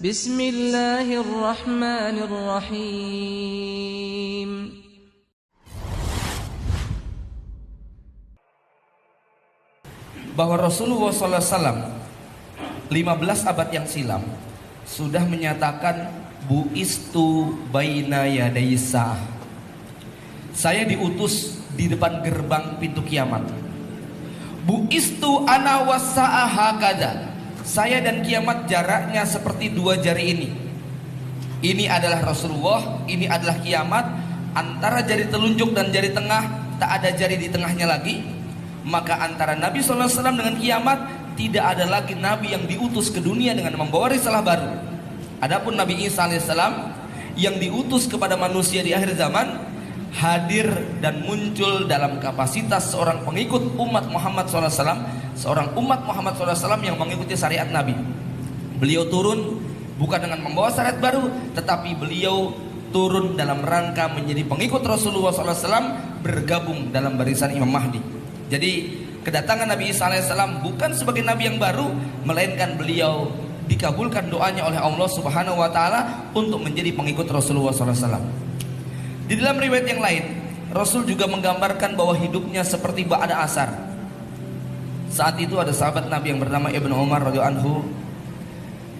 Bismillahirrahmanirrahim. Bahwa Rasulullah SAW 15 abad yang silam sudah menyatakan buistu baina yaday sa'ah. Saya diutus di depan gerbang pintu kiamat. Buistu ana wasa'ah hakada. Saya dan kiamat jaraknya seperti dua jari ini. Ini adalah Rasulullah, ini adalah kiamat. Antara jari telunjuk dan jari tengah tak ada jari di tengahnya lagi. Maka antara Nabi SAW dengan kiamat tidak ada lagi Nabi yang diutus ke dunia dengan membawa risalah baru. Adapun Nabi Isa alaihissalam yang diutus kepada manusia di akhir zaman hadir dan muncul dalam kapasitas seorang pengikut umat Muhammad SAW, seorang umat Muhammad SAW yang mengikuti syariat Nabi. Beliau turun bukan dengan membawa syariat baru, tetapi beliau turun dalam rangka menjadi pengikut Rasulullah SAW, bergabung dalam barisan Imam Mahdi. Jadi kedatangan Nabi Isa alaihissalam bukan sebagai Nabi yang baru, melainkan beliau dikabulkan doanya oleh Allah Subhanahu wa Ta'ala untuk menjadi pengikut Rasulullah SAW. Di dalam riwayat yang lain, Rasul juga menggambarkan bahwa hidupnya seperti ba'da asar. Saat itu ada sahabat Nabi yang bernama Ibnu Umar radhiyallahu anhu.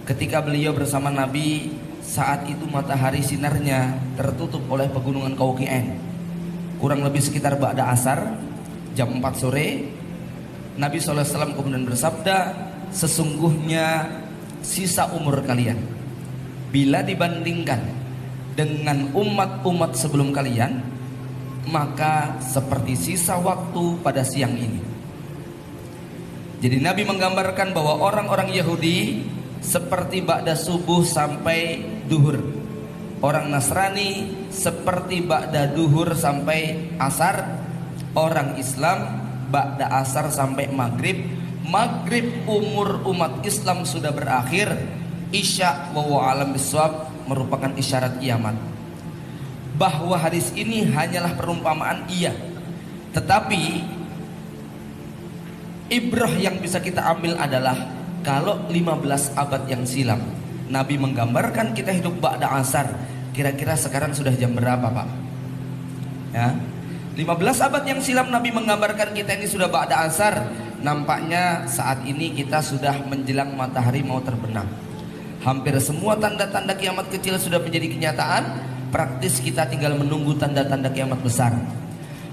Ketika beliau bersama Nabi, saat itu matahari sinarnya tertutup oleh pegunungan Kauqi'ain. Kurang lebih sekitar ba'da asar, jam 4 sore, Nabi SAW kemudian bersabda, sesungguhnya sisa umur kalian bila dibandingkan dengan umat-umat sebelum kalian, maka seperti sisa waktu pada siang ini. Jadi Nabi menggambarkan bahwa orang-orang Yahudi seperti ba'da subuh sampai duhur, orang Nasrani seperti ba'da duhur sampai asar, orang Islam ba'da asar sampai maghrib. Maghrib umur umat Islam sudah berakhir. Isya wa alam biswab merupakan isyarat kiamat. Bahwa hadis ini hanyalah perumpamaan, iya, tetapi ibrah yang bisa kita ambil adalah kalau 15 abad yang silam Nabi menggambarkan kita hidup ba'da asar, kira-kira sekarang sudah jam berapa, Pak? Ya, 15 abad yang silam Nabi menggambarkan kita ini sudah ba'da asar. Nampaknya saat ini kita sudah menjelang matahari mau terbenam. Hampir semua tanda-tanda kiamat kecil sudah menjadi kenyataan. Praktis kita tinggal menunggu tanda-tanda kiamat besar.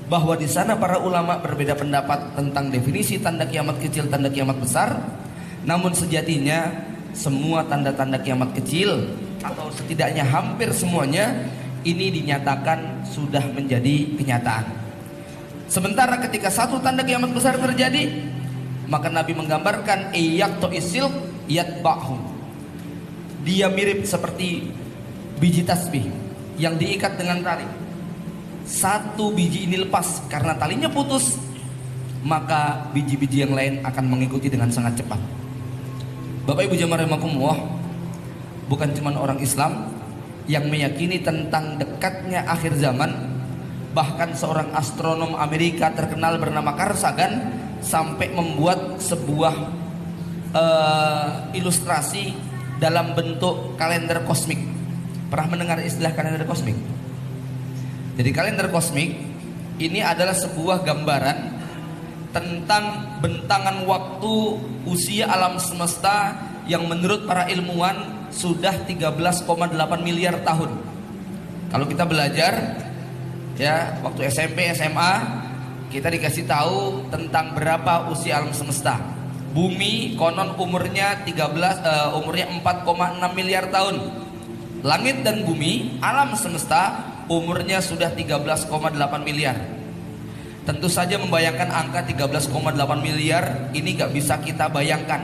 Bahwa di sana para ulama berbeda pendapat tentang definisi tanda kiamat kecil, tanda kiamat besar. Namun sejatinya semua tanda-tanda kiamat kecil, atau setidaknya hampir semuanya, ini dinyatakan sudah menjadi kenyataan. Sementara ketika satu tanda kiamat besar terjadi, maka Nabi menggambarkan iyaqto isil yatba'hum. Dia mirip seperti biji tasbih yang diikat dengan tali. Satu biji ini lepas karena talinya putus, maka biji-biji yang lain akan mengikuti dengan sangat cepat. Bapak Ibu jamaah rahimakumullah, bukan cuma orang Islam yang meyakini tentang dekatnya akhir zaman. Bahkan seorang astronom Amerika terkenal bernama Carl Sagan sampai membuat sebuah ilustrasi dalam bentuk kalender kosmik. Pernah mendengar istilah kalender kosmik? Jadi kalender kosmik ini adalah sebuah gambaran tentang bentangan waktu usia alam semesta yang menurut para ilmuwan sudah 13,8 miliar tahun. Kalau kita belajar ya waktu SMP, SMA, kita dikasih tahu tentang berapa usia alam semesta. Bumi konon umurnya 4,6 miliar tahun. Langit dan bumi, alam semesta umurnya sudah 13,8 miliar. Tentu saja membayangkan angka 13,8 miliar ini gak bisa kita bayangkan.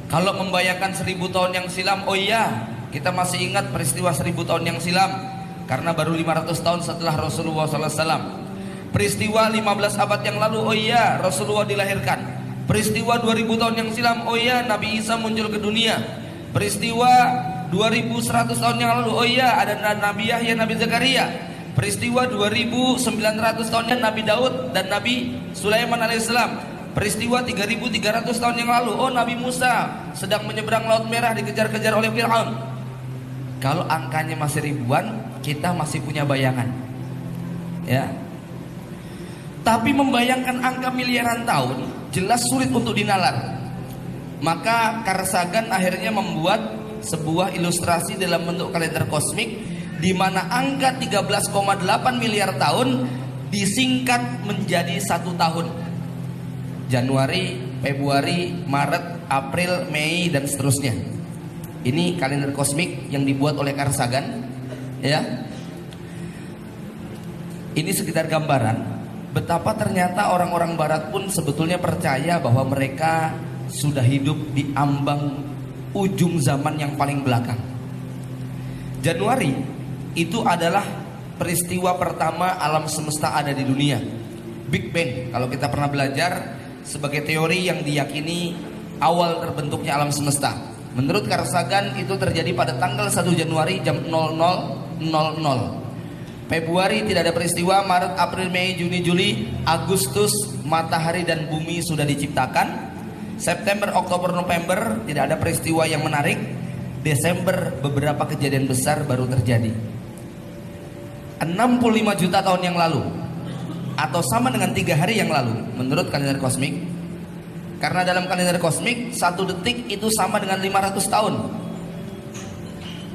Kalau membayangkan 1000 tahun yang silam, oh iya, kita masih ingat peristiwa 1000 tahun yang silam karena baru 500 tahun setelah Rasulullah SAW. Peristiwa 15 abad yang lalu, oh iya, Rasulullah dilahirkan. Peristiwa 2000 tahun yang silam, oh iya, Nabi Isa muncul ke dunia. Peristiwa 2100 tahun yang lalu, oh iya, ada Nabi Yahya, Nabi Zakaria. Peristiwa 2900 tahun yang Nabi Daud dan Nabi Sulaiman alaihissalam. Peristiwa 3300 tahun yang lalu, oh Nabi Musa sedang menyeberang Laut Merah dikejar-kejar oleh Fir'aun. Kalau angkanya masih ribuan, kita masih punya bayangan. Ya. Tapi membayangkan angka miliaran tahun jelas sulit untuk dinalar. Maka Carl Sagan akhirnya membuat sebuah ilustrasi dalam bentuk kalender kosmik di mana angka 13,8 miliar tahun disingkat menjadi 1 tahun. Januari, Februari, Maret, April, Mei dan seterusnya. Ini kalender kosmik yang dibuat oleh Carl Sagan, ya. Ini sekitar gambaran betapa ternyata orang-orang barat pun sebetulnya percaya bahwa mereka sudah hidup di ambang ujung zaman yang paling belakang. Januari itu adalah peristiwa pertama alam semesta ada di dunia. Big Bang, kalau kita pernah belajar, sebagai teori yang diyakini awal terbentuknya alam semesta. Menurut Carl Sagan itu terjadi pada tanggal 1 Januari jam 00.00. Februari tidak ada peristiwa, Maret, April, Mei, Juni, Juli, Agustus matahari dan bumi sudah diciptakan. September, Oktober, November tidak ada peristiwa yang menarik. Desember beberapa kejadian besar baru terjadi. 65 juta tahun yang lalu atau sama dengan 3 hari yang lalu menurut kalender kosmik. Karena dalam kalender kosmik 1 detik itu sama dengan 500 tahun.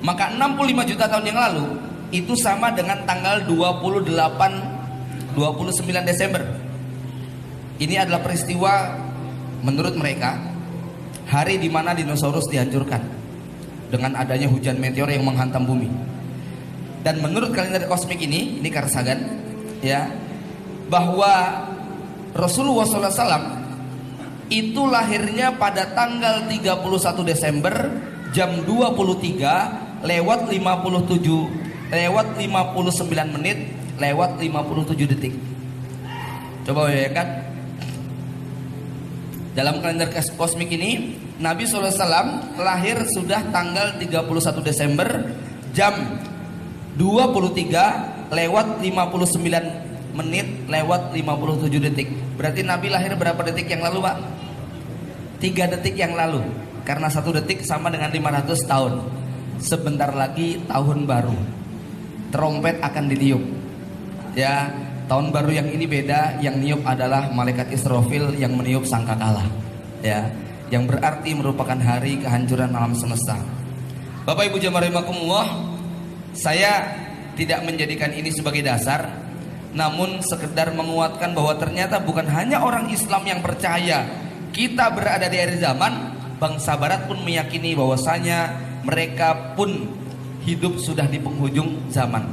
Maka 65 juta tahun yang lalu itu sama dengan tanggal 29 Desember. Ini adalah peristiwa menurut mereka hari di mana dinosaurus dihancurkan dengan adanya hujan meteor yang menghantam bumi. Dan menurut kalender kosmik ini Carl Sagan, ya, bahwa Rasulullah SAW itu lahirnya pada tanggal 31 Desember jam 23 lewat 59 menit lewat 57 detik. Coba bayangkan, dalam kalender kosmik ini Nabi SAW lahir sudah tanggal 31 Desember jam 23 lewat 59 menit lewat 57 detik. Berarti Nabi lahir berapa detik yang lalu, Pak? 3 detik yang lalu. Karena 1 detik sama dengan 500 tahun. Sebentar lagi tahun baru, trompet akan ditiup. Ya, tahun baru yang ini beda. Yang niup adalah malaikat Israfil yang meniup sangkakala. Ya, yang berarti merupakan hari kehancuran alam semesta. Bapak Ibu jamaah rahimakumullah, saya tidak menjadikan ini sebagai dasar, namun sekedar menguatkan bahwa ternyata bukan hanya orang Islam yang percaya kita berada di akhir zaman. Bangsa Barat pun meyakini bahwasanya mereka pun hidup sudah di penghujung zaman.